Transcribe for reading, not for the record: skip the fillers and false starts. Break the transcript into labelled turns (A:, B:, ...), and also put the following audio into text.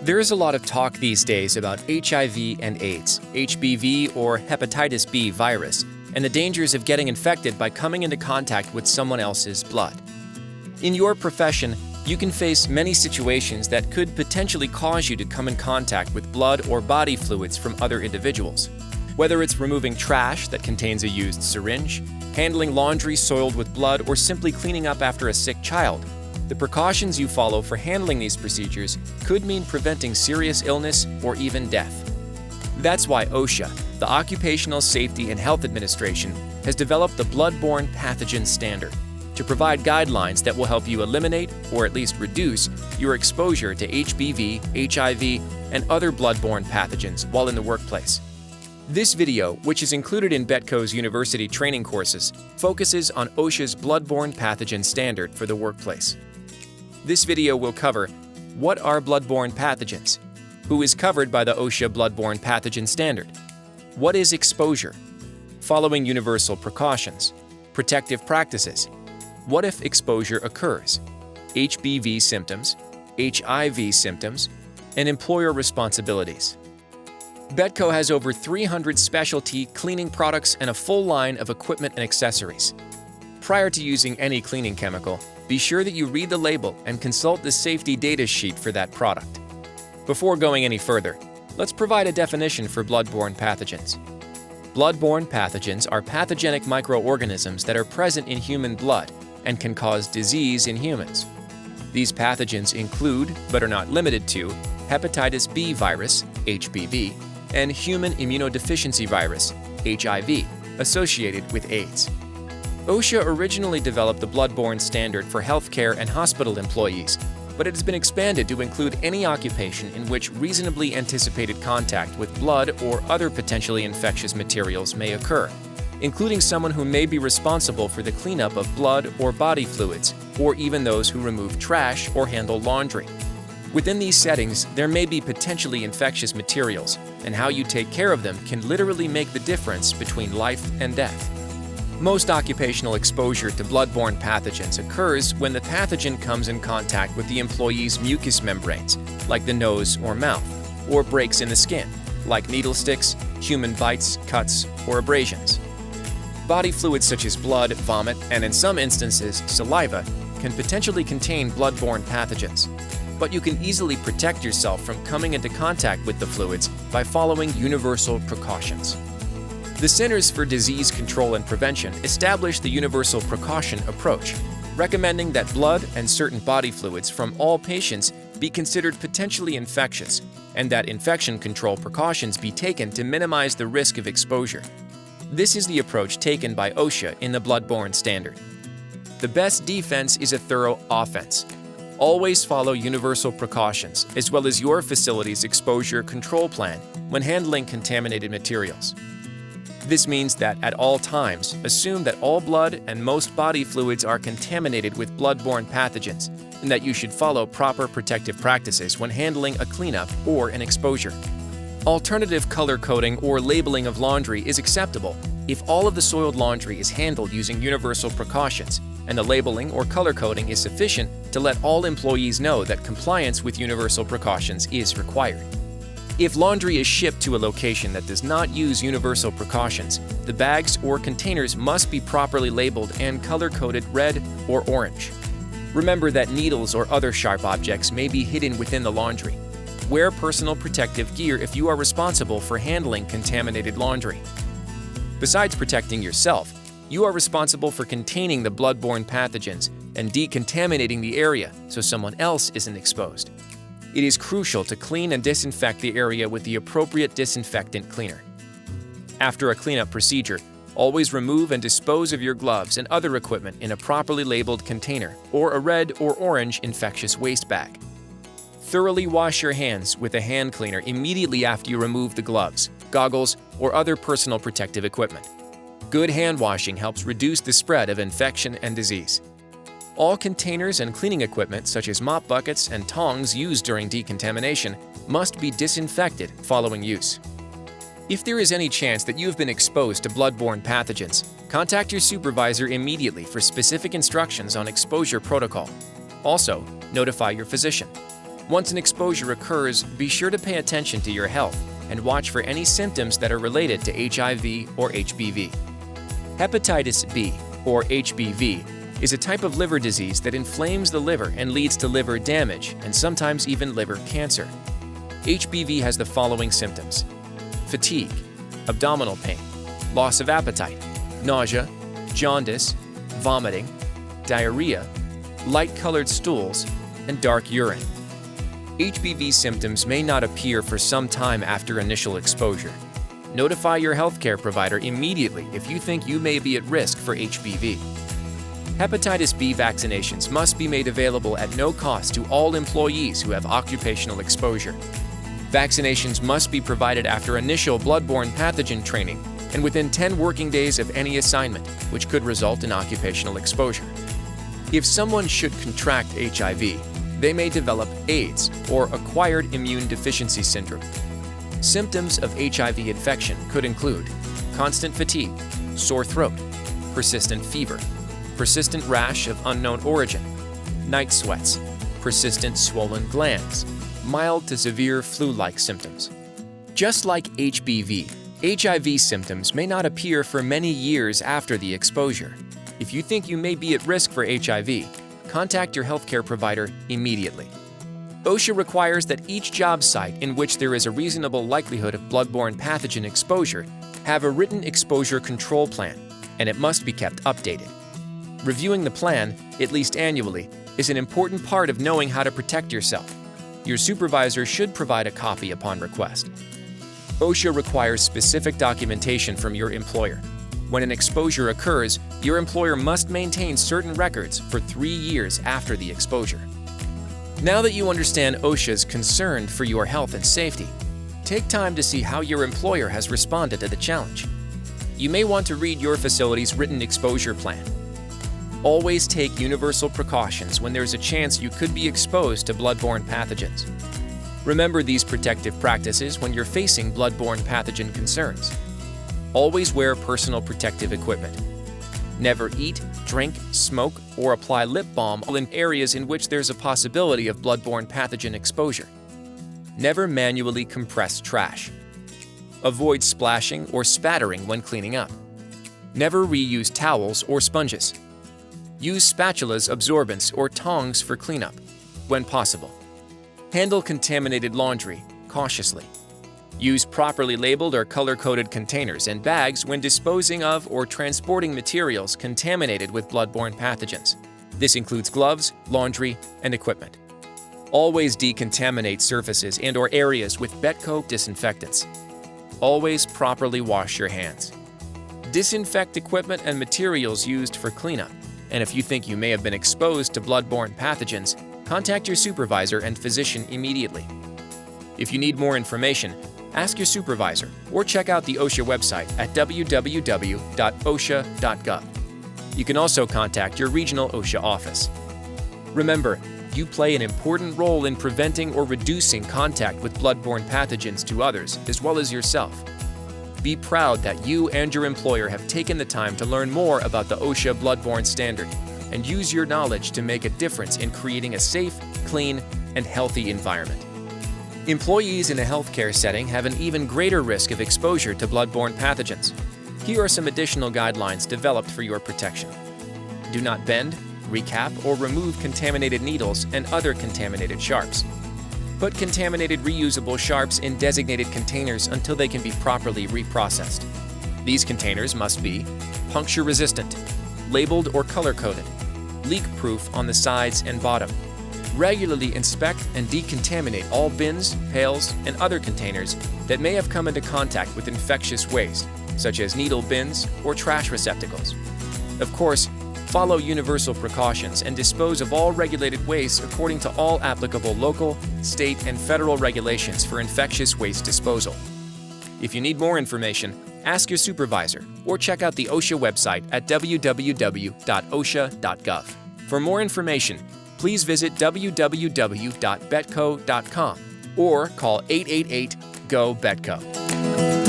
A: There is a lot of talk these days about HIV and AIDS, HBV or Hepatitis B virus, and the dangers of getting infected by coming into contact with someone else's blood. In your profession, you can face many situations that could potentially cause you to come in contact with blood or body fluids from other individuals. Whether it's removing trash that contains a used syringe, handling laundry soiled with blood, or simply cleaning up after a sick child, the precautions you follow for handling these procedures could mean preventing serious illness or even death. That's why OSHA, the Occupational Safety and Health Administration, has developed the Bloodborne Pathogen Standard to provide guidelines that will help you eliminate, or at least reduce, your exposure to HBV, HIV, and other bloodborne pathogens while in the workplace. This video, which is included in Betco's university training courses, focuses on OSHA's Bloodborne Pathogen Standard for the workplace. This video will cover what are bloodborne pathogens, who is covered by the OSHA Bloodborne Pathogen Standard, what is exposure, following universal precautions, protective practices, what if exposure occurs, HBV symptoms, HIV symptoms, and employer responsibilities. Betco has over 300 specialty cleaning products and a full line of equipment and accessories. Prior to using any cleaning chemical, be sure that you read the label and consult the safety data sheet for that product. Before going any further, let's provide a definition for bloodborne pathogens. Bloodborne pathogens are pathogenic microorganisms that are present in human blood and can cause disease in humans. These pathogens include, but are not limited to, Hepatitis B virus, HBV, and human immunodeficiency virus, HIV, associated with AIDS. OSHA originally developed the bloodborne standard for healthcare and hospital employees, but it has been expanded to include any occupation in which reasonably anticipated contact with blood or other potentially infectious materials may occur, including someone who may be responsible for the cleanup of blood or body fluids, or even those who remove trash or handle laundry. Within these settings, there may be potentially infectious materials, and how you take care of them can literally make the difference between life and death. Most occupational exposure to bloodborne pathogens occurs when the pathogen comes in contact with the employee's mucous membranes, like the nose or mouth, or breaks in the skin, like needle sticks, human bites, cuts, or abrasions. Body fluids such as blood, vomit, and in some instances, saliva, can potentially contain bloodborne pathogens, but you can easily protect yourself from coming into contact with the fluids by following universal precautions. The Centers for Disease Control and Prevention established the universal precaution approach, recommending that blood and certain body fluids from all patients be considered potentially infectious, and that infection control precautions be taken to minimize the risk of exposure. This is the approach taken by OSHA in the Bloodborne Standard. The best defense is a thorough offense. Always follow universal precautions, as well as your facility's exposure control plan when handling contaminated materials. This means that at all times, assume that all blood and most body fluids are contaminated with bloodborne pathogens, and that you should follow proper protective practices when handling a cleanup or an exposure. Alternative color coding or labeling of laundry is acceptable if all of the soiled laundry is handled using universal precautions, and the labeling or color coding is sufficient to let all employees know that compliance with universal precautions is required. If laundry is shipped to a location that does not use universal precautions, the bags or containers must be properly labeled and color-coded red or orange. Remember that needles or other sharp objects may be hidden within the laundry. Wear personal protective gear if you are responsible for handling contaminated laundry. Besides protecting yourself, you are responsible for containing the bloodborne pathogens and decontaminating the area so someone else isn't exposed. It is crucial to clean and disinfect the area with the appropriate disinfectant cleaner. After a cleanup procedure, always remove and dispose of your gloves and other equipment in a properly labeled container or a red or orange infectious waste bag. Thoroughly wash your hands with a hand cleaner immediately after you remove the gloves, goggles, or other personal protective equipment. Good hand washing helps reduce the spread of infection and disease. All containers and cleaning equipment, such as mop buckets and tongs used during decontamination, must be disinfected following use. If there is any chance that you have been exposed to bloodborne pathogens, contact your supervisor immediately for specific instructions on exposure protocol. Also, notify your physician. Once an exposure occurs, be sure to pay attention to your health and watch for any symptoms that are related to HIV or HBV. Hepatitis B, or HBV, is a type of liver disease that inflames the liver and leads to liver damage and sometimes even liver cancer. HBV has the following symptoms: fatigue, abdominal pain, loss of appetite, nausea, jaundice, vomiting, diarrhea, light-colored stools, and dark urine. HBV symptoms may not appear for some time after initial exposure. Notify your healthcare provider immediately if you think you may be at risk for HBV. Hepatitis B vaccinations must be made available at no cost to all employees who have occupational exposure. Vaccinations must be provided after initial bloodborne pathogen training and within 10 working days of any assignment, which could result in occupational exposure. If someone should contract HIV, they may develop AIDS, or acquired immune deficiency syndrome. Symptoms of HIV infection could include constant fatigue, sore throat, persistent fever, persistent rash of unknown origin, night sweats, persistent swollen glands, mild to severe flu-like symptoms. Just like HBV, HIV symptoms may not appear for many years after the exposure. If you think you may be at risk for HIV, contact your healthcare provider immediately. OSHA requires that each job site in which there is a reasonable likelihood of bloodborne pathogen exposure have a written exposure control plan, and it must be kept updated. Reviewing the plan, at least annually, is an important part of knowing how to protect yourself. Your supervisor should provide a copy upon request. OSHA requires specific documentation from your employer. When an exposure occurs, your employer must maintain certain records for 3 years after the exposure. Now that you understand OSHA's concern for your health and safety, take time to see how your employer has responded to the challenge. You may want to read your facility's written exposure plan. Always take universal precautions when there's a chance you could be exposed to bloodborne pathogens. Remember these protective practices when you're facing bloodborne pathogen concerns. Always wear personal protective equipment. Never eat, drink, smoke, or apply lip balm in areas in which there's a possibility of bloodborne pathogen exposure. Never manually compress trash. Avoid splashing or spattering when cleaning up. Never reuse towels or sponges. Use spatulas, absorbents, or tongs for cleanup, when possible. Handle contaminated laundry cautiously. Use properly labeled or color-coded containers and bags when disposing of or transporting materials contaminated with bloodborne pathogens. This includes gloves, laundry, and equipment. Always decontaminate surfaces and/or areas with Betco disinfectants. Always properly wash your hands. Disinfect equipment and materials used for cleanup. And if you think you may have been exposed to bloodborne pathogens, contact your supervisor and physician immediately. If you need more information, ask your supervisor or check out the OSHA website at www.osha.gov. You can also contact your regional OSHA office. Remember, you play an important role in preventing or reducing contact with bloodborne pathogens to others, as well as yourself. Be proud that you and your employer have taken the time to learn more about the OSHA Bloodborne Standard and use your knowledge to make a difference in creating a safe, clean, and healthy environment. Employees in a healthcare setting have an even greater risk of exposure to bloodborne pathogens. Here are some additional guidelines developed for your protection. Do not bend, recap, or remove contaminated needles and other contaminated sharps. Put contaminated reusable sharps in designated containers until they can be properly reprocessed. These containers must be puncture-resistant, labeled or color-coded, leak-proof on the sides and bottom. Regularly inspect and decontaminate all bins, pails, and other containers that may have come into contact with infectious waste, such as needle bins or trash receptacles. Of course, follow universal precautions and dispose of all regulated waste according to all applicable local, state, and federal regulations for infectious waste disposal. If you need more information, ask your supervisor or check out the OSHA website at www.osha.gov. For more information, please visit www.betco.com or call 888-GO-BETCO.